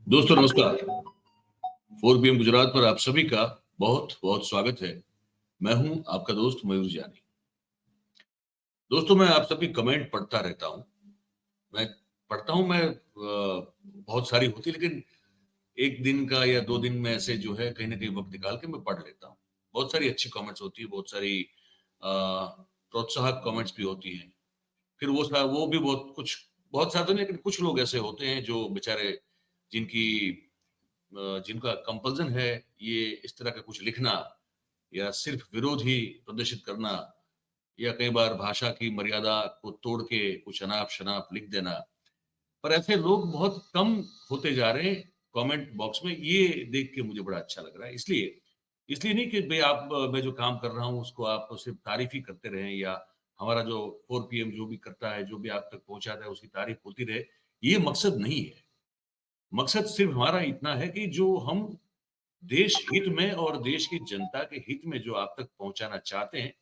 दोस्तों नमस्कार। 4 PM गुजरात पर आप सभी का बहुत बहुत स्वागत है। मैं हूं आपका दोस्त मयूर जानी। दोस्तों मैं आप सबकी कमेंट पढ़ता रहता हूं। मैं पढ़ता हूं, बहुत सारी होती है, लेकिन एक दिन का या 2 दिन में ऐसे जो है कहीं ना कहीं वक्त निकाल के मैं पढ़ लेता हूं। बहुत सारी अच्छी कमेंट्स होती है, बहुत सारी प्रोत्साहक कमेंट्स भी होती हैं। फिर वो भी बहुत सारे तो नहीं, लेकिन कुछ लोग ऐसे होते हैं जो बेचारे जिनकी जिनका कंपल्सन है ये इस तरह का कुछ लिखना या सिर्फ विरोध ही प्रदर्शित करना, या कई बार भाषा की मर्यादा को तोड़ के कुछ अनाप-शनाप लिख देना। पर ऐसे लोग बहुत कम होते जा रहे हैं कमेंट बॉक्स में, ये देख के मुझे बड़ा अच्छा लग रहा है। इसलिए इसलिए नहीं कि भई मैं जो काम कर रहा हूँ उसको आप सिर्फ तारीफ़ ही करते रहें, या हमारा जो 4 PM जो भी करता है, जो भी आप तक पहुँचाता है उसकी तारीफ़ होती रहे, ये मकसद नहीं है। मकसद सिर्फ हमारा इतना है कि जो हम देश हित में और देश की जनता के हित में जो आप तक पहुँचाना चाहते हैं,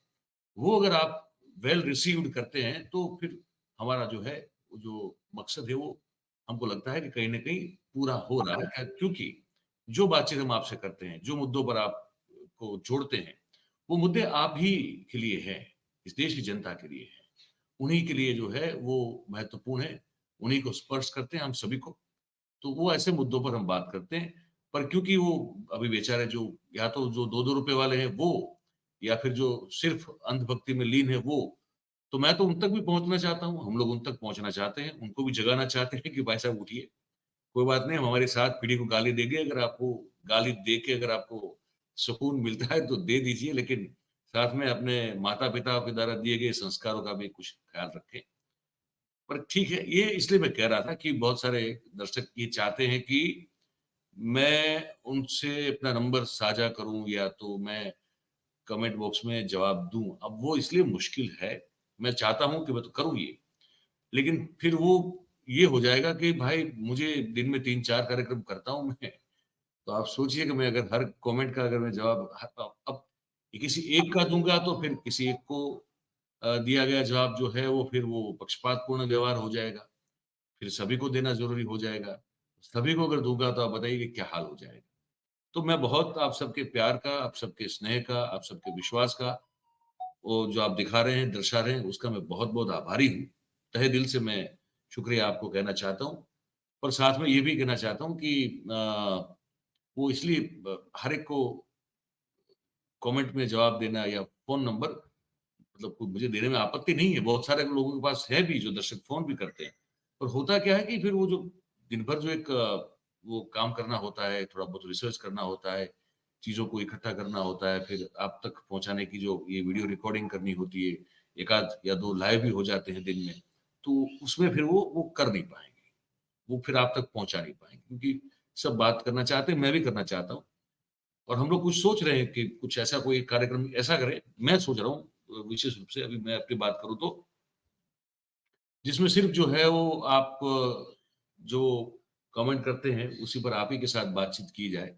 वो अगर आप वेल रिसीव्ड करते हैं, तो फिर हमारा जो है, वो जो मकसद है, वो हमको लगता है कि कहीं न कहीं पूरा हो रहा है। क्योंकि जो बातचीत हम आपसे करते हैं, जो मुद्दों पर आप को जोड़ते हैं, वो मुद्दे आप ही के लिए हैं, इस देश की जनता के लिए हैं। उन्हीं के लिए जो है वो महत्वपूर्ण है, उन्हीं को स्पर्श करते हैं हम सभी को। तो वो ऐसे मुद्दों पर हम बात करते हैं। पर क्योंकि वो अभी बेचारे जो या तो जो 2-2 रुपए वाले हैं वो, या फिर जो सिर्फ़ अंधभक्ति में लीन है वो, तो मैं तो उन तक भी पहुँचना चाहता हूँ, हम लोग उन तक पहुँचना चाहते हैं, उनको भी जगाना चाहते हैं कि भाई साहब उठिए, कोई बात नहीं, हम हमारी 7 पीढ़ी को गाली देंगे, अगर आपको गाली दे के अगर आपको सुकून मिलता है तो दे दीजिए, लेकिन साथ में अपने माता-पिता के द्वारा दिए गए संस्कारों का भी कुछ ख़्याल रखें। पर ठीक है, ये इसलिए मैं कह रहा था कि बहुत सारे दर्शक ये चाहते हैं कि मैं उनसे अपना नंबर साझा करूँ, या तो मैं कमेंट बॉक्स में जवाब दूँ। अब वो इसलिए मुश्किल है, मैं चाहता हूँ कि मैं तो करूँ ये, लेकिन फिर वो ये हो जाएगा कि भाई मुझे दिन में 3-4 कार्यक्रम करता हूँ मैं, तो आप सोचिए कि मैं अगर हर कमेंट का अगर मैं जवाब अब किसी एक का दूँगा तो फिर किसी एक को दिया गया जवाब जो है वो फिर वो पक्षपातपूर्ण व्यवहार हो जाएगा। फिर सभी को देना ज़रूरी हो जाएगा। सभी को अगर दूँगा तो आप बताइए कि क्या हाल हो जाएगा। तो मैं बहुत आप सबके प्यार का, आप सबके स्नेह का, आप सबके विश्वास का, वो जो आप दिखा रहे हैं, दर्शा रहे हैं, उसका मैं बहुत-बहुत आभारी हूँ। तहे दिल से मैं शुक्रिया आपको कहना चाहता हूँ। और साथ में ये भी कहना चाहता हूँ कि वो इसलिए हर एक को कमेंट में जवाब देना या फ़ोन नंबर, मतलब कोई मुझे देने में आपत्ति नहीं है, बहुत सारे लोगों के पास है भी जो दर्शक फ़ोन भी करते हैं। पर होता क्या है कि फिर वो जो दिन भर जो एक वो काम करना होता है, थोड़ा बहुत रिसर्च करना होता है, चीज़ों को इकट्ठा करना होता है, फिर आप तक पहुँचाने की जो ये वीडियो रिकॉर्डिंग करनी होती है, 1 आध या 2 लाइव भी हो जाते हैं दिन में, तो उसमें फिर वो कर नहीं पाएँगे। वो फिर आप तक पहुँचा नहीं पाएँगे, क्योंकि सब बात करना चाहते हैं, मैं भी करना चाहता हूँ। और हम लोग कुछ सोच रहे हैं कि कुछ ऐसा कोई कार्यक्रम ऐसा करें, मैं सोच रहा हूँ विशेष रूप से, अभी मैं अपनी बात करूँ तो, जिसमें सिर्फ़ जो है वो आप जो कमेंट करते हैं, उसी पर आप ही के साथ बातचीत की जाए।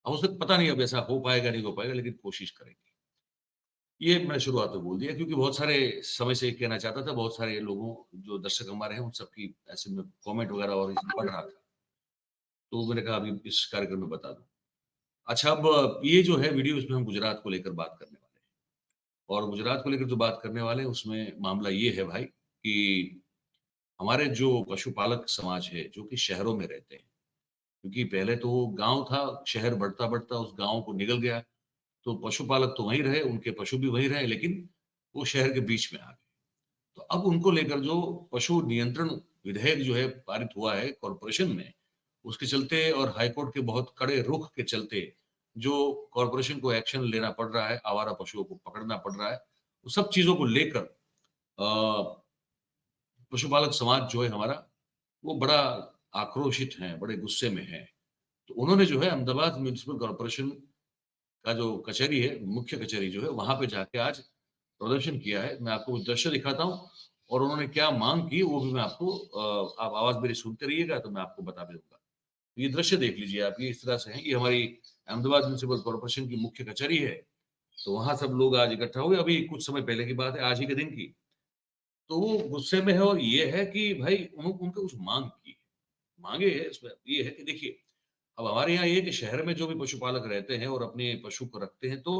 हो सकता पता नहीं अब ऐसा हो पाएगा, नहीं हो पाएगा, लेकिन कोशिश करेंगे। ये मैंने शुरुआत में बोल दिया, क्योंकि बहुत सारे समय से ये कहना चाहता था, बहुत सारे लोगों जो दर्शक हमारे हैं, उन सबकी ऐसे में कमेंट वगैरह और पढ़ रहा था। तो मैंने कहा अभी इस कार्यक्रम में बता दूँ। अच्छा, अब ये जो है वीडियो, इसमें हम गुजरात को लेकर बात करने वाले हैं। और गुजरात को लेकर जो बात करने वाले हैं, उसमें मामला ये है भाई कि हमारे जो पशुपालक समाज है, जो कि शहरों में रहते हैं, क्योंकि पहले तो वो गाँव था, शहर बढ़ता-बढ़ता उस गाँव को निगल गया, तो पशुपालक तो वहीं रहे, उनके पशु भी वहीं रहे, लेकिन वो शहर के बीच में आ गए। तो अब उनको लेकर जो पशु नियंत्रण विधेयक जो है पारित हुआ है कॉर्पोरेशन में, उसके चलते और हाई कोर्ट के बहुत कड़े रुख के चलते, जो कॉर्पोरेशन को एक्शन लेना पड़ रहा है, आवारा पशुओं को पकड़ना पड़ रहा है, वो सब चीज़ों को लेकर पशुपालक समाज जो है हमारा, वो बड़ा आक्रोशित हैं, बड़े गुस्से में हैं। तो उन्होंने जो है अहमदाबाद म्युनिसिपल कॉर्पोरेशन का जो कचहरी है, मुख्य कचहरी जो है, वहाँ पे जाके आज प्रदर्शन किया है। मैं आपको कुछ दृश्य दिखाता हूँ और उन्होंने क्या माँग की, वो भी मैं आपको आप आवाज़ मेरी सुनते रहिएगा, तो मैं आपको बता भी दूँगा। ये दृश्य देख लीजिए आप, ये इस तरह से है, ये हमारी अहमदाबाद म्युनिसिपल कॉर्पोरेशन की मुख्य कचहरी है। तो वहाँ सब लोग आज इकट्ठा हुए, अभी कुछ समय पहले की बात है, आज ही के दिन की। तो वो गुस्से में है और ये है कि भाई उन्होंने कुछ माँग की है। माँगे है इसमें ये है कि देखिए, अब हमारे यहाँ ये कि शहर में जो भी पशुपालक रहते हैं और अपने पशु को रखते हैं, तो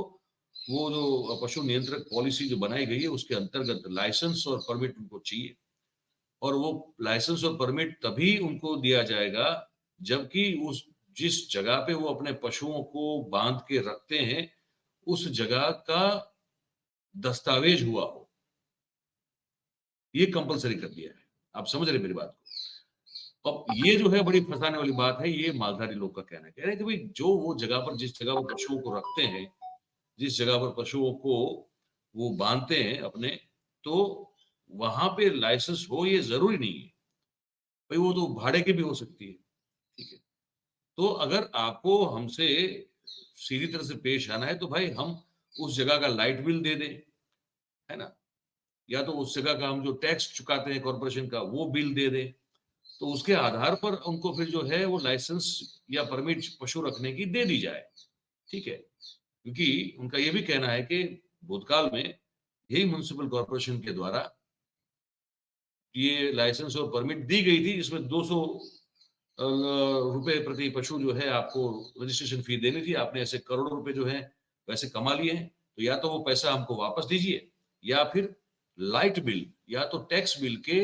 वो जो पशु नियंत्रक पॉलिसी जो बनाई गई है, उसके अंतर्गत लाइसेंस और परमिट उनको चाहिए। और वो लाइसेंस और परमिट तभी उनको दिया जाएगा, जबकि उस जिस जगह पे वो अपने पशुओं को बाँध के रखते हैं, उस जगह का दस्तावेज हुआ हो। ये कंपल्सरी कर दिया है। आप समझ रहे हैं मेरी बात को? अब ये जो है बड़ी फँसाने वाली बात है, ये मालधारी लोग का कहना है। कह रहे हैं कि भई जो वो जगह पर जिस जगह वो पशुओं को रखते हैं, जिस जगह पर पशुओं को वो बाँधते हैं अपने, तो वहाँ पे लाइसेंस हो ये ज़रूरी नहीं है। भई वो तो भाड़े की भी हो सकती है, ठीक है। तो अगर आपको हमसे सीधी तरह से पेश आना है, तो भाई हम उस जगह का लाइट बिल दे दें, है ना? या तो उस जगह का हम जो टैक्स चुकाते हैं कॉर्पोरेशन का, वो बिल दे दें। तो उसके आधार पर उनको फिर जो है वो लाइसेंस या परमिट पशु रखने की दे दी जाए, ठीक है? क्योंकि उनका ये भी कहना है कि भूतकाल में यही म्युनिसिपल कॉर्पोरेशन के द्वारा ये लाइसेंस और परमिट दी गई थी, जिसमें 200 रुपए प्रति पशु जो है आपको रजिस्ट्रेशन फी देनी थी। आपने ऐसे करोड़ों रुपए जो है पैसे कमा लिए हैं, तो या तो वो पैसा हमको वापस दीजिए या फिर लाइट बिल या तो टैक्स बिल के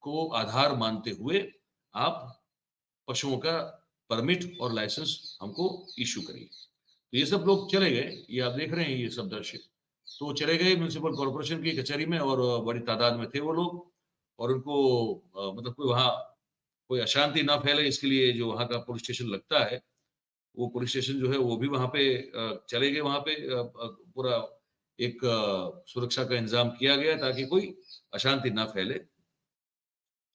को आधार मानते हुए आप पशुओं का परमिट और लाइसेंस हमको इश्यू करिए। तो ये सब लोग चले गए, ये आप देख रहे हैं ये सब दृश्य। तो चले गए म्युनिसिपल कॉर्पोरेशन की कचहरी में और बड़ी तादाद में थे वो लोग और उनको मतलब कोई वहाँ कोई अशांति ना फैले इसके लिए जो वहाँ का पुलिस स्टेशन लगता है, वो पुलिस स्टेशन जो है वो भी वहाँ पे चले गए वहाँ पे पूरा एक सुरक्षा का इंतज़ाम किया गया ताकि कोई अशांति ना फैले।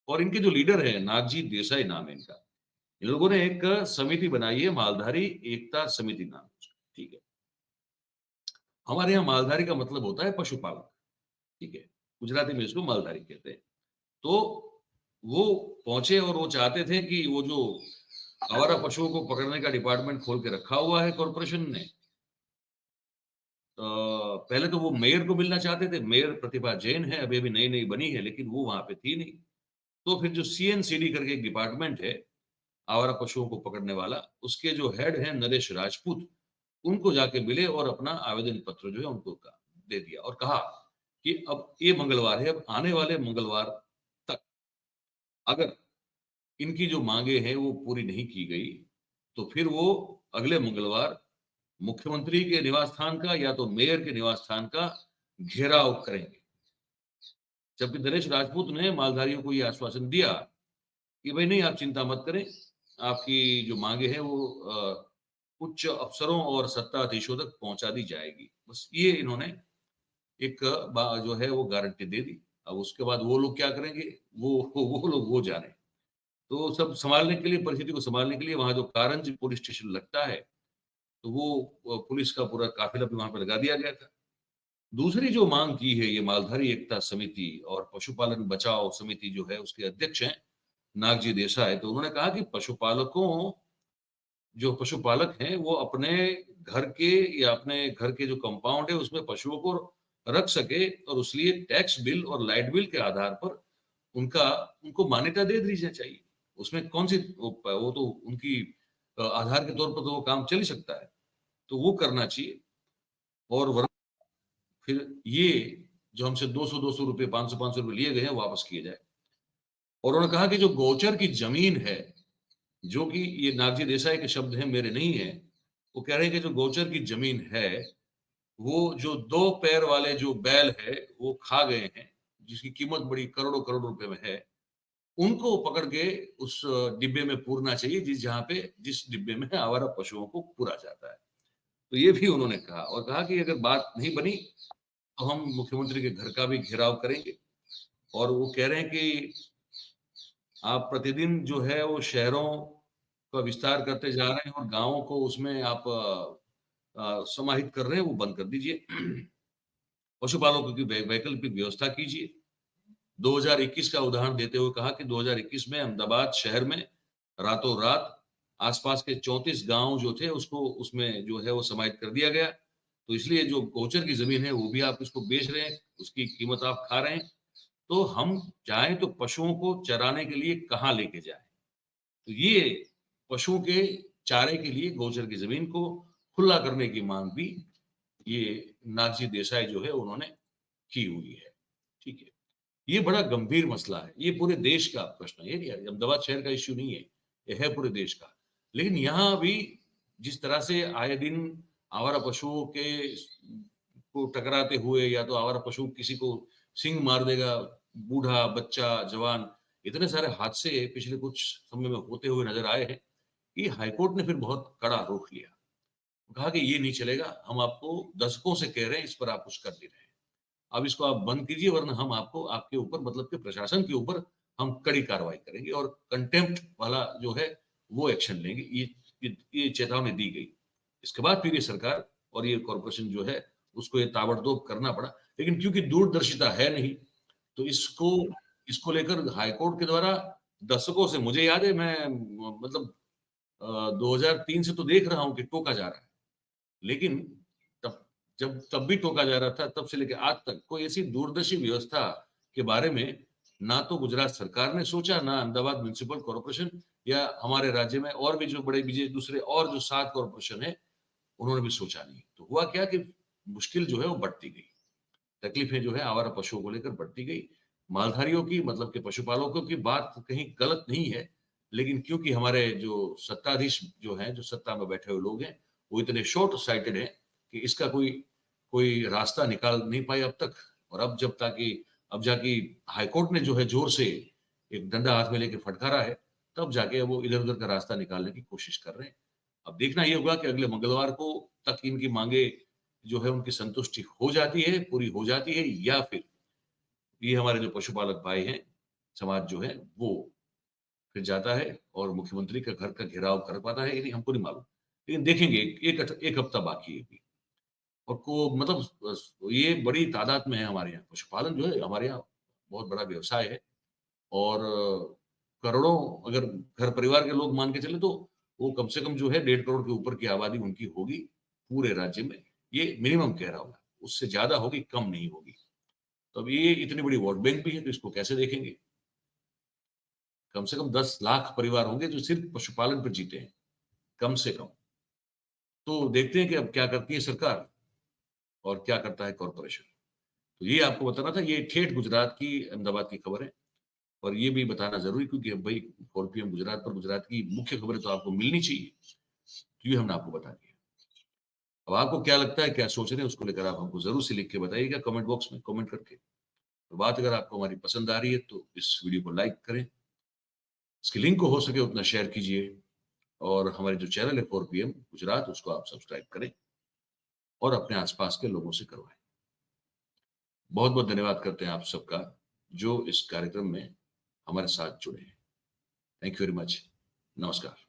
और इनके जो लीडर हैं, नागजी देसाई नाम है इनका। इन लोगों ने एक समिति बनाई है, मालधारी एकता समिति नाम है उसका, ठीक है। हमारे यहाँ मालधारी का मतलब होता है पशुपालक, ठीक है। गुजराती में इसको मालधारी कहते हैं। तो वो पहुँचे और वो चाहते थे कि वो जो आवारा पशुओं को पकड़ने का डिपार्टमेंट खोल के रखा हुआ है कॉर्पोरेशन ने, पहले तो वो मेयर को मिलना चाहते थे। मेयर प्रतिभा जैन है, अभी-अभी नई-नई बनी है, लेकिन वो वहाँ पे थी नहीं। तो फिर जो सीएनसीडी करके एक डिपार्टमेंट है, आवारा पशुओं को पकड़ने वाला, उसके जो हेड हैं नरेश राजपूत, उनको जाके मिले और अपना आवेदन पत्र जो है उनको दे दिया और कहा कि अब ये मंगलवार है, अब आने वाले मंगलवार तक अगर इनकी जो मांगे हैं वो पूरी नहीं की गई, तो फिर वो अगले मंगलवार मुख्यमंत्री के निवास स्थान का या तो मेयर के निवास स्थान का घेराव करेंगे। जबकि नरेश राजपूत ने मालधारियों को ये आश्वासन दिया कि भाई नहीं आप चिंता मत करें, आपकी जो मांगे हैं वो उच्च अफ़सरों और सत्ताधीशों तक पहुँचा दी जाएगी। बस ये इन्होंने एक जो है वो गारंटी दे दी। अब उसके बाद वो लोग क्या करेंगे, वो लोग वो जाने। तो सब सँभालने के लिए परिस्थिति को सँभालने के लिए वहाँ जो कारंज पुलिस स्टेशन लगता है, तो वो पुलिस का पूरा काफ़िला भी वहाँ पे लगा दिया गया था। दूसरी जो माँग की है ये मालधारी एकता समिति और पशुपालन बचाओ समिति जो है उसके अध्यक्ष हैं नागजी देसाई। तो उन्होंने कहा कि पशुपालकों जो पशुपालक हैं वो अपने घर के या अपने घर के जो कंपाउंड है उसमें पशुओं को रख सके और उसलिए टैक्स बिल और लाइट बिल के आधार पर उनका उनको मान्यता दे दी चाहिए। उसमें कौन-सी वो तो उनकी आधार के तौर पर तो वो काम चल ही सकता है। तो वो करना चाहिए और वरना फिर ये जो हमसे 200-200 रुपए, 500-500 रुपए लिए गए हैं वापस किए जाए। और उन्होंने कहा कि जो गोचर की ज़मीन है जो कि ये नागजी देसाई के शब्द हैं, मेरे नहीं हैं। वो कह रहे हैं कि जो गोचर की ज़मीन है, वो जो 2 पैर वाले जो बैल है, वो खा गए हैं, जिसकी कीमत बड़ी करोड़ों-करोड़ रुपए में है। उनको पकड़ के उस डिब्बे में पूरना चाहिए, जिस डिब्बे में आवारा पशुओं को पूरा जाता है। तो ये भी उन्होंने कहा और कहा कि अगर बात नहीं बनी, तो हम मुख्यमंत्री के घर का भी घेराव करेंगे और वो कह रहे हैं कि आप प्रतिदिन जो है वो शहरों का विस्तार करते जा रहे हैं और गाँवों को उसमें आप समाहित कर रहे हैं, वो बंद कर दीजिए। पशुपालकों की वैकल्पिक व्यवस्था कीजिए। 2021 का उदाहरण देते हुए कहा कि 2021 में अहमदाबाद शहर में रातों-रात आस-पास के 34 गाँव जो थे उसको उसमें जो है वो समाहित कर दिया गया। तो इसलिए जो गोचर की ज़मीन है वो भी आप इसको बेच रहे हैं, उसकी कीमत आप खा रहे हैं। तो हम जाएँ तो पशुओं को चराने के लिए कहाँ लेके जाएँ? तो ये पशुओं के चारे के लिए गोचर की जमीन को खुला करने की मांग भी ये नागजी देसाई जो है उन्होंने की हुई है। ठीक है। ये बड़ा गंभीर मसला है। ये पूरे देश का प्रश्न है। ये अहमदाबाद शहर का इश्यू नहीं है। ये है पूरे देश का। लेकिन यहाँ अभी जिस तरह से आए दिन आवारा पशुओं के को टकराते हुए या तो आवारा पशु किसी को सींग मार देगा, बूढ़ा, बच्चा, जवान, इतने सारे हादसे पिछले कुछ समय में होते हुए नजर आए हैं कि हाईकोर्ट ने फिर बहुत कड़ा रुख लिया। कहा कि ये नहीं चलेगा, हम आपको दशकों से कह रहे हैं, इस पर आप कुछ कर नहीं रहे हैं। अब इसको आप बंद कीजिए वरना हम आपको आपके ऊपर मतलब कि प्रशासन के ऊपर हम कड़ी कार्रवाई करेंगे और कंटेम्प्ट वाला जो है वो एक्शन लेंगे। ये चेतावनी दी गई। इसके बाद फिर ये सरकार और ये कॉर्पोरेशन जो है उसको ये ताबड़तोड़ करना पड़ा। लेकिन क्योंकि दूरदर्शिता है नहीं तो इसको इसको लेकर हाईकोर्ट के द्वारा दशकों से मुझे याद है मैं मतलब 2003 से तो देख रहा हूँ कि टोका जा रहा है। लेकिन तब तब भी टोका जा रहा था, तब से लेके आज तक कोई ऐसी दूरदर्शी व्यवस्था के बारे में ना तो गुजरात सरकार ने सोचा, ना अहमदाबाद म्युनिसिपल कॉर्पोरेशन या हमारे राज्य में और भी जो बड़े बीजे दूसरे और जो 7 कॉर्पोरेशन है, उन्होंने भी सोचा नहीं। तो हुआ क्या कि मुश्किल जो है वो बढ़ती गई। तकलीफें जो है आवारा पशुओं को लेकर बढ़ती गई। मालधारियों की मतलब कि पशुपालकों की बात कहीं गलत नहीं है, लेकिन क्योंकि हमारे जो सत्ताधीश जो हैं, जो सत्ता में बैठे हुए लोग हैं, वो इतने शॉर्ट साइटेड हैं कि इसका कोई कोई रास्ता निकाल नहीं पाए अब तक। और अब जाके हाईकोर्ट ने जो है ज़ोर से एक डंडा हाथ में लेके फटकारा है, तब जाके वो इधर-उधर का रास्ता निकालने की कोशिश कर रहे हैं। अब देखना ये होगा कि अगले मंगलवार को तक इनकी माँगे जो है उनकी संतुष्टि हो जाती है, पूरी हो जाती है या फिर ये हमारे जो पशुपालक भाई हैं, समाज जो है वो फिर जाता है और मुख्यमंत्री के घर का घेराव कर पाता है या नहीं हमको नहीं मालूम। लेकिन देखेंगे एक हफ्ता बाकी है अभी। और को मतलब ये बड़ी तादाद में है हमारे यहाँ। पशुपालन जो है हमारे यहाँ बहुत बड़ा व्यवसाय है और करोड़ों अगर घर परिवार के लोग मान के चले तो वो कम से कम जो है 1.5 करोड़ के ऊपर की आबादी उनकी होगी पूरे राज्य में। ये मिनिमम कह रहा हूँ मैं, उससे ज़्यादा होगी, कम नहीं होगी। तो अब ये इतनी बड़ी वोट बैंक भी है तो इसको कैसे देखेंगे? कम से कम 10 लाख परिवार होंगे जो सिर्फ पशुपालन पर जीते हैं, कम से कम। तो देखते हैं कि अब क्या करती है सरकार और क्या करता है कॉर्पोरेशन। तो ये आपको बताना था, ये ठेठ गुजरात की अहमदाबाद की खबर है और ये भी बताना ज़रूरी क्योंकि अब भई 4 पीएम गुजरात पर गुजरात की मुख्य खबरें तो आपको मिलनी चाहिए। तो ये हमने आपको बता दिया। अब आपको क्या लगता है, क्या सोच रहे हैं उसको लेकर आप हमको ज़रूर से लिख के बताइएगा कमेंट बॉक्स में कमेंट करके। और बात अगर आपको हमारी पसंद आ रही है तो इस वीडियो को लाइक करें, इसकी लिंक को हो सके उतना शेयर कीजिए और हमारे जो चैनल है 4 पीएम गुजरात उसको आप सब्सक्राइब करें और अपने आस-पास के लोगों से करवाएँ। बहुत-बहुत धन्यवाद करते हैं आप सबका जो इस कार्यक्रम में हमारे साथ जुड़े हैं। Thank you very much. नमस्कार।